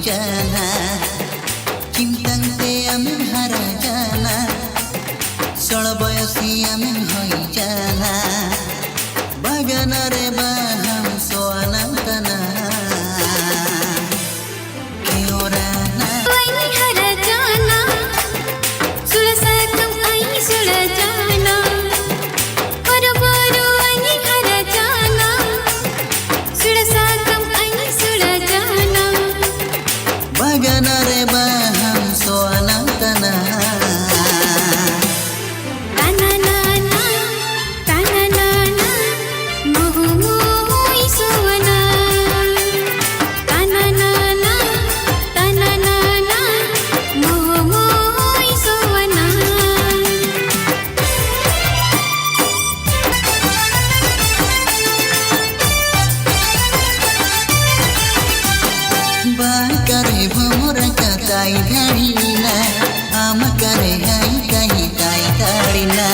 जाना चिंतन ते आमी हारा जाना षोल बयसी आमी हई जाना बागान रे बाहाम सोना तना बागान रे बाहाम सोना तना बाकरे भमरा कताई धाड़ीना आम करे हाई कहीं ताई धाड़ीना।